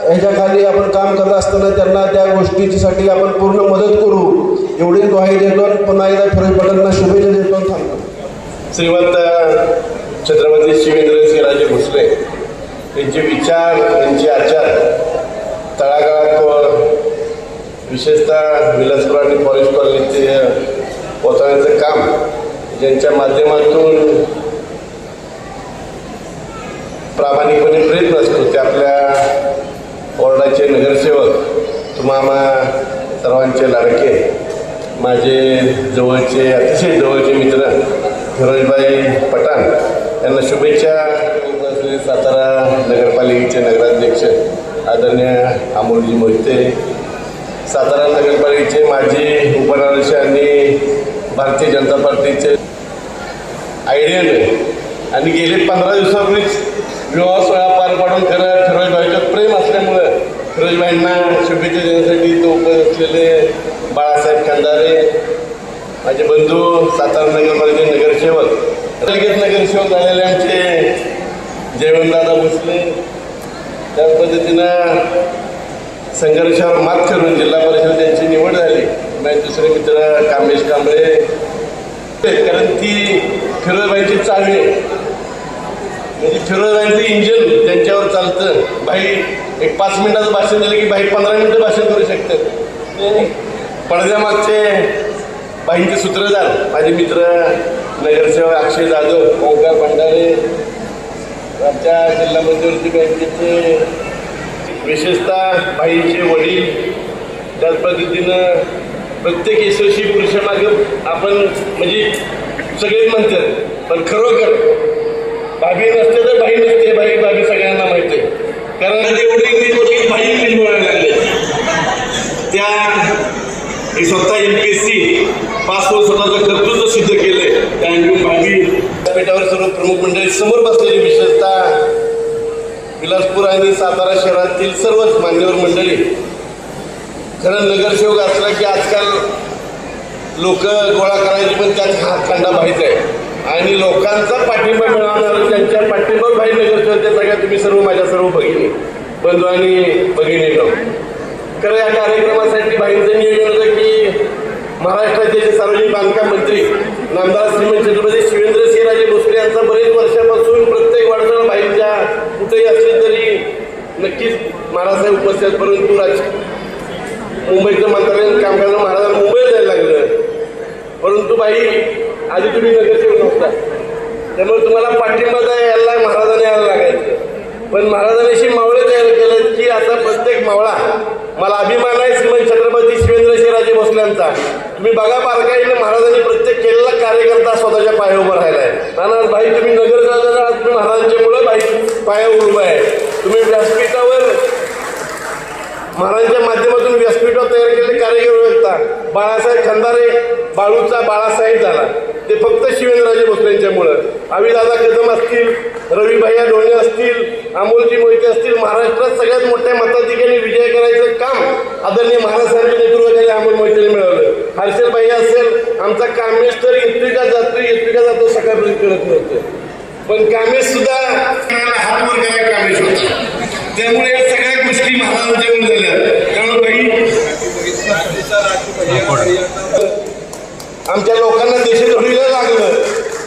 ह्याच्याखाली आपण काम करत असताना त्यांना त्या गोष्टीसाठी आपण पूर्ण मदत करू एवढीच ग्वाही देतो. पुन्हा एकदा फिरोज पठाणांना शुभेच्छा देतो. थांबतो. श्रीमंत छत्रपती शिवेंद्रसिंहराजे भोसले यांचे विचार, यांचे आचार तळागाळात विशेषतः विलासपूर आणि फॉरेस्ट कॉलनीचे पोचवण्याचं काम ज्यांच्या माध्यमातून प्रामाणिकपणे प्रयत्न असतो. ते आपल्या वॉर्डाचे नगरसेवक तुम्हाला सर्वांचे लाडके माझे जवळचे अतिशय जवळचे मित्र फिरोजभाई पठाण यांना शुभेच्छा. सातारा नगरपालिकेचे नगराध्यक्ष आदरणीय अमोलजी मोहिते, सातारा नगरपालिकेचे माजी उपनगराध्यक्ष आणि भारतीय जनता पार्टीचे आयडियन आणि गेले 15 दिवसापूर्वीच विवाह सोहळा पार पाडून खरं फिरोजभाईचं प्रेम असल्यामुळं फिरोजभाईंना शुभेच्छा देण्यासाठी तो उपस्थित असलेले बाळासाहेब खंदारे, माझे बंधू सातारा नगरपालिकेचे नगरसेवक, लगेच नगरसेवक झालेले आमचे जयवंतदादा भोसले, त्या पद्धतीनं संघर्षावर मात करून जिल्हा परिषद त्यांची निवड झाली. माझे दुसरे मित्र कामेश कांबळे, कारण ती फिरोजभाईची चावी म्हणजे फिरोजभाईंचं इंजिन त्यांच्यावर चालतं. भाई एक 5 मिनिटाचं भाषण दिलं की भाई 15 मिनिटं भाषण करू शकतात. पडद्यामागचे बाईंचे सूत्रधार माझे मित्र नगरसेवक अक्षय जाधव, ओंकार भंडारे, आमच्या जिल्हा मध्यवर्ती बँकेचे विशेषतः बाईंचे वडील, त्याच पद्धतीनं प्रत्येक यशस्वी पुरुषामागं आपण म्हणजे सगळेच म्हणतात, पण खरोखर भाभी नसते तर बाई नसते, भाभी सगळ्यांना माहिती आहे. कारण एवढे इंग्लिश बोलले बाई इंग्लिश बोलायला लागले. त्या स्वतः MPSC पास होऊन स्वतःचं कर्तृत्व सिद्ध केलंय. त्या भाभी विद्यापीठावर सर्व प्रमुख मंडळी समोर बसलेली, विशेषतः विलासपूर आणि सातारा शहरातील सर्वच मान्यवर मंडळी. खरं नगरसेवक असला की आजकाल लोक गोळा करायची, पण त्यात हातखंडा भाईच आहे आणि लोकांचा पाठिंबा मिळवणार त्यांच्या पाठिंबावर भाई नगरसेवक. त्या सगळ्या तुम्ही सर्व माझ्या सर्व भगिनी बंधू आणि भगिनी खरं या कार्यक्रमासाठी भाईंचं नियोजन होतं की महाराष्ट्राचे सार्वजनिक बांधकाम मंत्री नामदार श्रीमंत छत्रपती शिवेंद्रसिंहराजे भोसले यांचा बरेच वर्षापासून प्रत्येक वाढदिवसाला भाईंच्या कुठेही असले तरी नक्कीच महाराजसाहेब उपस्थित, परंतु मुंबईचं मंत्रालयात काम करणारं महाराजांना मुंबईला जायला लागलं. परंतु बाई आधी तुम्ही नगरसेवक नव्हता, त्यामुळे तुम्हाला पाठिंबा यायला महाराजांना यायला लागायचं. पण महाराजांनी मावळे तयार केलं की आता प्रत्येक मावळा मला अभिमान आहे श्रीमंत छत्रपती शिवेंद्रसिंहराजे भोसल्यांचा. तुम्ही बघा बारकाईने महाराजांनी प्रत्येक केलेला कार्यकर्ता स्वतःच्या पायावर उभा राहिलाय. आणि भाई तुम्ही नगरसेवक, तुम्ही महाराजांच्यामुळे भाई पायावर उभा आहे. तुम्ही व्यासपीठावर महाराजांच्या माध्यमातून व्यासपीठावर तयार केलेले कार्यकर्ता बाळासाहेब खंदारे, बाळूचा बाळासाहेब झाला ते फक्त शिवेंद्रराजे भोसलेंच्यामुळं. अविदादा कदम असतील, रविभैया ढोणे असतील, अमोलजी मोहिते असतील, महाराष्ट्रात सगळ्यात मोठ्या मताधिकाऱ्यांनी विजय करायचं काम आदरणीय महाराजांच्या नेतृत्वाखाली अमोल मोहितेने मिळवलं. हर्षल भैया असेल, आमचा कामेश तर इत्रिका जातो सकाळपर्यंत करत नव्हतं, पण कामेश सुद्धा हातवर करायला कामेश होता. त्यामुळे या सगळ्या गोष्टी महाराजांच्या झाल्या. त्यामुळे आमच्या लोकांना देशद्रोहीला लागलं,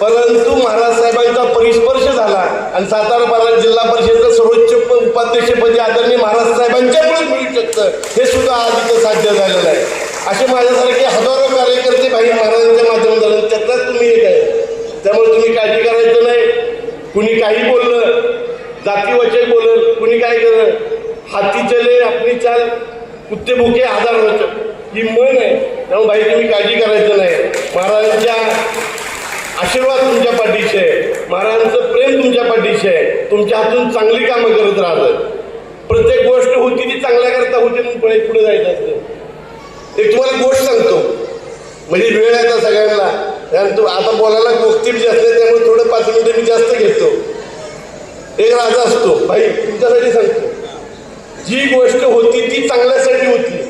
परंतु महाराज साहेबांचा परिस्पर्श झाला आणि सातारा जिल्हा परिषदेचं सर्वोच्च उपाध्यक्षपदी आदरणीय महाराज साहेबांच्यामुळे मिळू शकतं, हे सुद्धा आज इथं साध्य झालेलं आहे. असे माझ्यासारखे हजारो कार्यकर्ते भाई महाराजांच्या माध्यमातून झाले, त्यातलाच तुम्ही एक आहे. त्यामुळे तुम्ही काळजी करायचं नाही. कुणी काही बोललं, जातीवचक बोललं, कुणी काय करलं, हाती चले आपली चाल, कुत्ते भुके आधार होतं, ही मन आहे. त्यामुळे भाई तुम्ही काळजी करायचं नाही. महाराजांच्या आशीर्वाद तुमच्या पाठीशी आहे, महाराजांचं प्रेम तुमच्या पाठीशी आहे. तुमच्या हातून चांगली कामं करत राहतं. प्रत्येक गोष्ट होती ती चांगल्या करता होती म्हणून पुढे जायचं असतं. एक तुम्हाला गोष्ट सांगतो, म्हणजे वेळ आहे आता सगळ्यांना, कारण आता बोलायला गोष्टी जास्त आहे, त्यामुळे थोडं 5 मिनिटं मी जास्त घेतो. एक राजा असतो, भाई तुमच्यासाठी सांगतो, जी गोष्ट होती ती चांगल्यासाठी होती.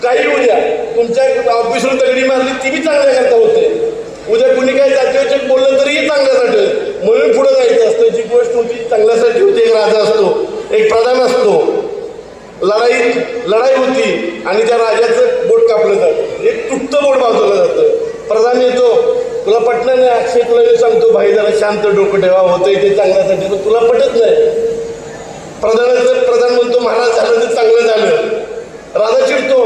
काही उद्या तुमच्या ऑफिसवर दगडी मारली ती बी चांगल्याकरता होते. उद्या कुणी काही जातीवचक बोललं तरीही चांगल्यासाठी, म्हणून पुढे जायचं असतं. जी गोष्ट होती ती चांगल्यासाठी होती. एक राजा असतो, एक प्रधान असतो. लढाई होती आणि त्या राजाचं बोट कापलं जातं, एक तुटतं बोट बाजूला जातं. प्रधान येतो, तुला पटलं नाही अक्षय, तुला सांगतो भाई जरा शांत डोकं ठेवा, होतंय ते चांगल्यासाठी, पण तुला पटत नाही. प्रधान म्हणतो महाराज झालं ते चांगलं झालं. राजा चिडतो,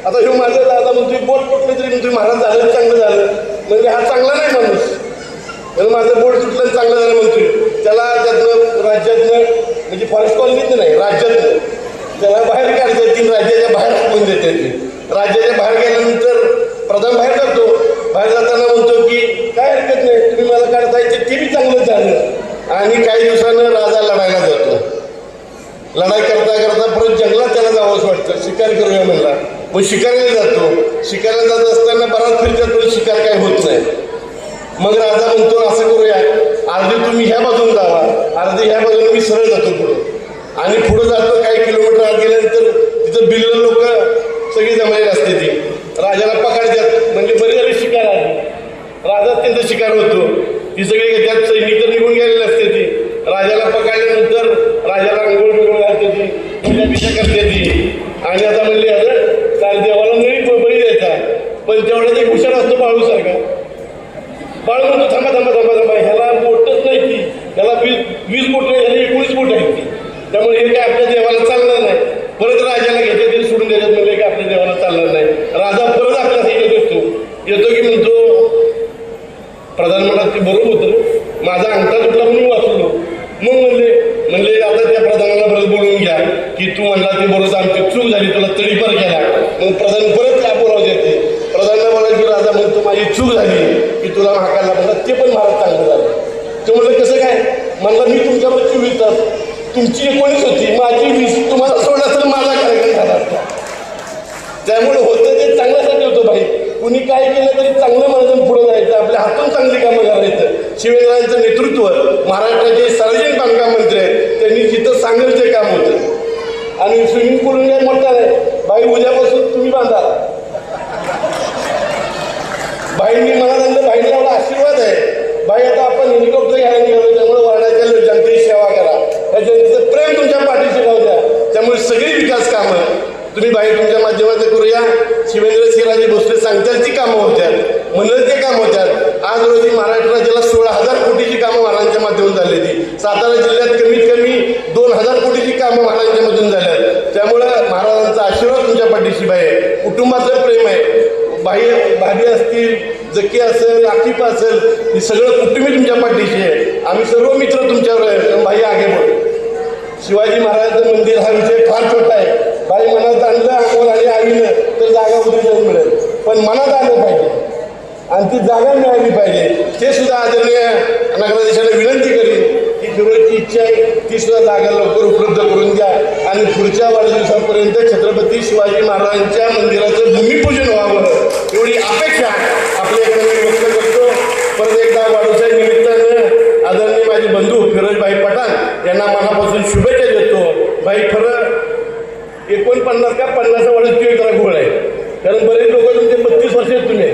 आता हे माझं दादा म्हणतो बोट तुटलं तरी म्हणतो महाराज झालं चांगलं झालं, म्हणजे हा चांगला नाही माणूस, माझं बोट तुटलं चांगलं झालं म्हणतोय. त्याला त्यातनं राज्यातनं म्हणजे फॉरेस्ट कॉलनीतनं नाही राज्यातनं त्याला बाहेर काढता येतील, राज्याच्या बाहेर हाकून देता येतील. राज्याच्या बाहेर गेल्यानंतर प्रधान बाहेर जातो, बाहेर जाताना म्हणतो की काय हरकत नाही, तुम्ही मला काढता येते, ते बी चांगलं झालं. आणि काही दिवसानं राजा लढायला जातो. लढाई करता करता परत जंगलात त्याला जावंच वाटतं, शिकार करूया म्हणला. मग शिकारीला जातो. शिकारीला जात असताना बराच फिरतात पण शिकार काय होत नाही. मग राजा म्हणतो असं करूया, अर्धी तुम्ही ह्या बाजून जावा, अर्धी ह्या बाजूने मी सरळ जातो पुढं. आणि पुढं जातो, काही किलोमीटर आत गेल्यानंतर तिथं बिल्ल लोक सगळी जमलेली असते. ती राजाला पकडतात, म्हणजे बरी शिकार आहे. राजा त्यांचा शिकार होतो. ती सगळी घेतात, सैनिक तर निघून गेलेली असते. ती राजाला पकडल्यानंतर राजाला अंघोळ बिघोळ घालते, ती पूजा बिजा करते ती. आणि आता म्हणले तर देवाला नाही बळी द्यायचा, पण तेवढा ते हुशार असतो बाळूसारखा. बाळू म्हणतो थांबा थांबा थांबा थांबा, ह्याला बोटच नाही ती, ह्याला 20 बोट नाही, ह्याला 19 बोट आहेत ती. त्यामुळे हे काय आपल्या देवाला चालणार नाही. परत राजाला घेते, ते सोडून देतात, म्हणजे काय आपल्या देवाला चालणार नाही. राजा परत आपल्या साईडला येतो की म्हणतो प्रधान म्हणतात ते बरोबर होतं, माझा अंगठा तुटला म्हणून वाचलो. मग म्हणले आता त्या प्रधानाला परत बोलवून घ्या की तू म्हणला ते बरोबर आमची चूक झाली, तुला तडीपार केला. मग प्रधान परत काय बोलावं देते. प्रधानला बोलायची राजा म्हणतो माझी चूक झाली की तुला हाकायला म्हणतात, ते पण महाराज चांगलं झालं. ते म्हणलं कसं काय, म्हणलं मी तुमच्यावर 24 तास, तुमची 19 होती, माझी 20, तुम्हाला सोडलं तर माझा कार्यक्रम झाला असता. त्यामुळे होतं ते चांगल्यासाठी होतं भाई. कुणी काय केलं तरी चांगलं माणूस पुढे जायचं, आपल्या हातून चांगली कामं करायचं. शिवेंद्रांचं नेतृत्व, महाराष्ट्राचे सार्वजनिक बांधकाम मंत्री आहेत, त्यांनी जिथं सांगेल ते काम होतं. आणि स्विमिंग पूल काय मोठा नाही बाई, उद्यापासून तुम्ही बांधा. बाईंनी मला सांगितलं, बाईंनी एवढा आशीर्वाद आहे. बाई आता आपण हेलिकॉप्टर घ्यायला निघालो, त्यामुळे वाढायच्या जनतेची सेवा करा, या जनतेचं प्रेम तुमच्या पाठीशी राहू द्या. त्यामुळे सगळी विकास कामं तुम्ही बाई तुमच्या माध्यमातून करूया. शिवेंद्र सिंहराजे भोसले सांगतात ती कामं होत्यात, म्हणलं ते काम होत्यात. आज रोजी महाराष्ट्र राज्याला 16,000 कोटीची कामं महाराजांच्या माध्यमातून झाली. ती सातारा जिल्ह्यात कमीत कमी 2,000 कोटीची कामं महाराजांच्या मधून झाल्यात. त्यामुळं महाराजांचा आशीर्वाद तुमच्या पाठीशी बाई आहे, कुटुंबाचं प्रेम आहे. भाभी असतील, जकी असेल, आकिफ असेल, हे सगळं कुटुंबी तुमच्या पाठीशी आहे. आम्ही सर्व मित्र तुमच्यावर आहे. भाई आगे बोल. शिवाजी महाराजांचं मंदिर हा विषय फार छोटा आहे. बाई मनात आणलं अमोल आणि आईनं तर जागा उद्या जाऊन मिळेल, पण मनात आलं पाहिजे आणि ती जागा मिळाली पाहिजे. ते सुद्धा आदरणीय नगराधीशाला विनंती करीन की फिरोजची इच्छा आहे ती सुद्धा जागा लवकर उपलब्ध करून द्या आणि पुढच्या वाढदिवसापर्यंत छत्रपती शिवाजी महाराजांच्या मंदिराचं भूमिपूजन व्हावं, एवढी अपेक्षा आपल्याकडे मी व्यक्त करतो. परत एकदा वाढदिवसाच्या निमित्तानं आदरणीय माझे बंधू फिरोजभाई पठाण यांना मनापासून शुभेच्छा देतो. भाई खरं 49 का 50 वर्षाची जरा घोळ आहे, कारण बरेच लोक तुमचे 32 वर्ष आहेत, तुम्ही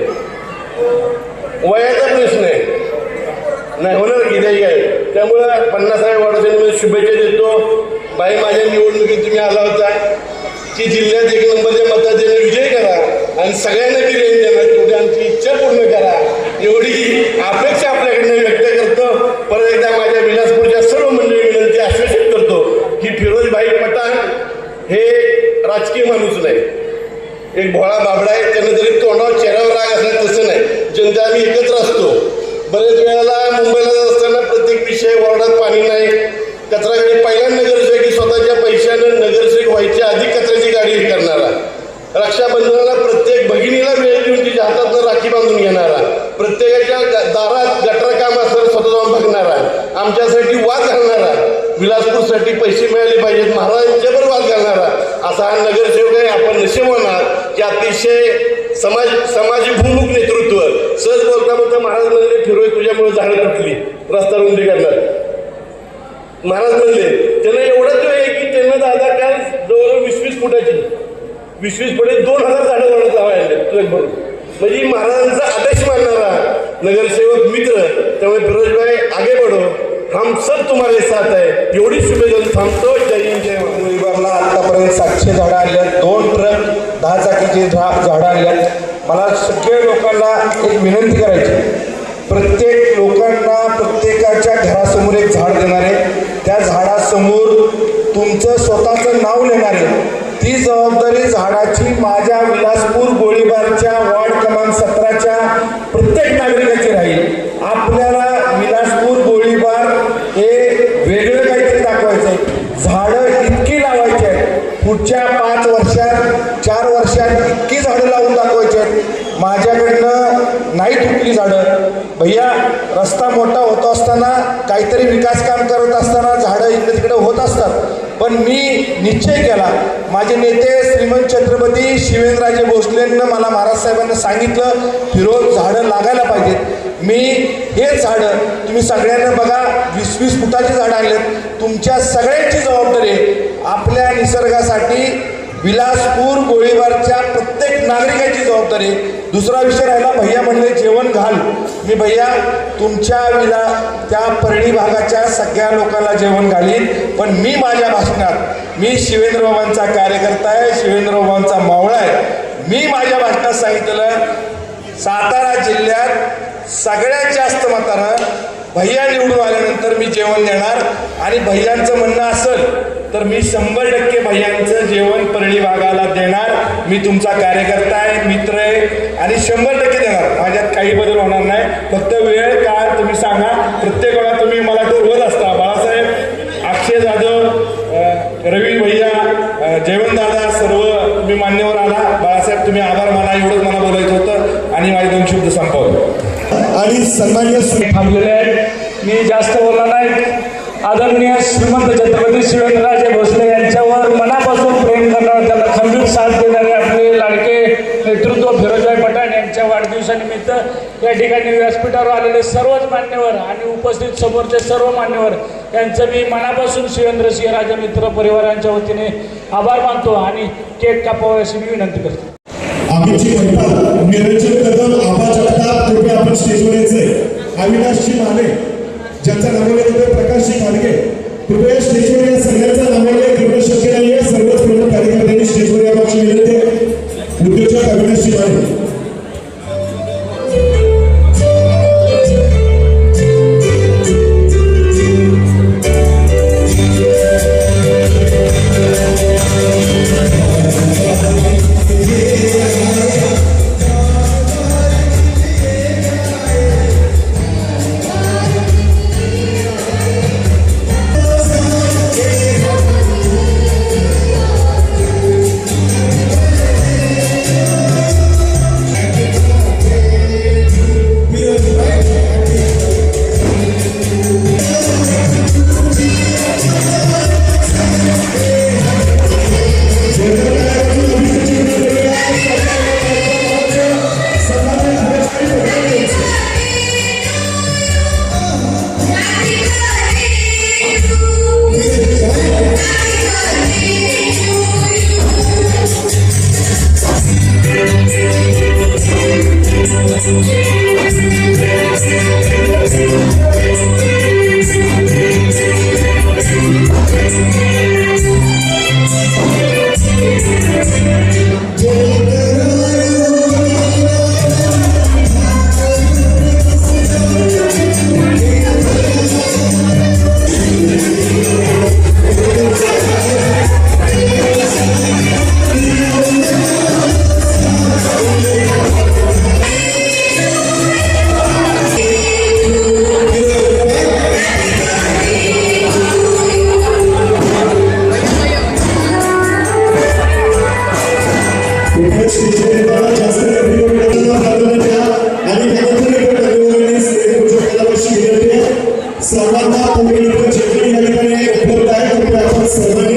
वयाचा प्रश्न आहे, नाही होणार की नाही आहे. त्यामुळं 50व्या वाढदिवसानिमित्त शुभेच्छा देतो. बाई माझ्या निवडणुकीत तुम्ही आला होता की जिल्ह्यात 1 नंबरच्या मताने विजय करा आणि सगळ्यांना बी रेंज देणार, तेवढी आमची इच्छा पूर्ण करा, एवढी अपेक्षा आपल्याकडनं व्यक्त करतो. परत एकदा माझ्या विलासपूरच्या सर्व मंडळी विनंती आश्वासित करतो की फिरोजभाई पठाण हे राजकीय माणूस नाही, एक भोळा बाबडा आहे. त्यानं जरी तोंडावर चेहऱ्यावर राग असला तसं नाही, जनता आम्ही एकत्र असतो. बरेच वेळेला मुंबईला जात असताना प्रत्येक विषय वॉर्डात पाणी नाही, कचरागाडी पहिला नगरसेवक की स्वतःच्या पैशानं नगरसेवक व्हायच्या आधी कचऱ्याची गाडी हे करणारा, रक्षाबंधनाला प्रत्येक भगिनीला वेळ देऊन तिच्या हातातनं राखी बांधून घेणारा, प्रत्येकाच्या दारात गटर काम असताना स्वतः जाऊन बघणारा, आमच्यासाठी वाद घालणारा, विलासपूरसाठी पैसे मिळाले पाहिजेत महाराजांच्यावर वाद घालणारा असा हा नगरसेवक आहे. आपण नशीबवान आहात की अतिशय समाजभिमुख नेतृत्व. सहज बोलता बोलता महाराज म्हणले फिरोज तुझ्यामुळे झाडं तुटली, रस्ता रुंदी करणार. महाराज म्हणले त्यांना एवढंच वेळ आहे की त्यांना दादा काल जवळजवळ 20-20 फुटाची 20-20 फुटे 2000 झाडं वाढत लावायला, म्हणजे महाराजांचा आदेश मानणारा नगरसेवक मित्र. त्यामुळे फिरोजभाई आगे बढो, हम सब तुम्हारे साथ आहे, एवढी शुभेच्छा थांबतो. जय हिंद जय विभागला आतापर्यंत 700 झाडं आली आहेत, 2 ट्रक 10 चाकीची झाडं आली आहेत. मला सगळ्या लोकांना एक विनंती करायची, प्रत्येक लोकांना प्रत्येकाच्या घरासमोर एक झाड देणार आहे, त्या झाडासमोर तुमचं स्वतःचं नाव लिहिणार आहे. ती जबाबदारी झाडाची माझ्या विलासपूर गोळीबारच्या वॉर्ड क्रमांक 17च्या प्रत्येक नागरिकाची राहील. आपल्याला विलासपूर गोळीबार हे रस्ता मोठा होत असताना, काहीतरी विकास काम करत असताना झाडं इकडे तिकडे होत असतात. पण मी निश्चय केला, माझे नेते श्रीमंत छत्रपती शिवेंद्रराजे भोसलेंना मला महाराज साहेबांना सांगितलं, फिरोज झाडं लागायला पाहिजेत. मी हेच झाडं तुम्ही सगळ्यांना बघा 20-20 फुटाची झाडं आणलेत. तुमच्या सगळ्यांची जबाबदारी आहे आपल्या निसर्गासाठी. विलासपूर गोळीबारच्या प्रत्येक नागरिकाची जबाबदारी. दुसरा विषय राहिला, भैया म्हणले जेवण घाल. मी भैया तुमच्या त्या परळी भागाच्या सगळ्या लोकांना जेवण घालीन. पण मी माझ्या भाषणात, मी शिवेंद्रबाबांचा कार्यकर्ता आहे, शिवेंद्रबाबांचा मावळा आहे. मी माझ्या भाषणात सांगितलं, सातारा जिल्ह्यात सगळ्यात जास्त मतानं भैया निवडून आल्यानंतर मी जेवण देणार. आणि भैयांचं म्हणणं असेल तर मी 100% भैयांचं जेवण परळी भागाला देणार. मी तुमचा कार्यकर्ता आहे, मित्र आहे आणि 100% देणार. माझ्यात काही बदल होणार नाही. फक्त वेळ काळ तुम्ही सांगा. प्रत्येक वेळा तुम्ही मला ठरवत असता. बाळासाहेब, अक्षय जाधव, रवी भैया, जयवंतदादा, सर्व तुम्ही मान्यवर आला. बाळासाहेब तुम्ही आभार माना. एवढंच मला बोलायचं होतं आणि माझे 2 शब्द संपवले. आणि सन्मान्य थांबलेले आहेत. मी जास्त बोलणार नाही. आदरणीय श्रीमंत छत्रपती शिवेंद्रराजे भोसले यांच्यावर मनापासून प्रेम करणारे, त्यांना खंबीर साथ देणारे आपले लाडके नेतृत्व फिरोजभाई पठाण यांच्या वाढदिवसानिमित्त या ठिकाणी व्यासपीठावर आलेले सर्वच मान्यवर आणि उपस्थित समोरचे सर्व मान्यवर यांचं मी मनापासून शिवेंद्रसिंहराजे मित्र परिवारांच्या वतीने आभार मानतो आणि केक कापावा अशी मी विनंती करतो. आमची महिला निरंजन कदम, आबा जगताप, कृपया आपण स्टेजवर यायचंय. अविनाशजी माने ज्यांचा नामोल्लेख होते, प्रकाशजी खाडगे, कृपया स्टेजवर या. सगळ्यांचा नामोल्लेख करणं शक्य नाहीये. सर्वच प्रमुख कार्यकर्त्यांनी स्टेजवर याबाबतची विनंती आहे. उद्योजक अविनाशजी माने. सर्वांना उपलब्ध आहे.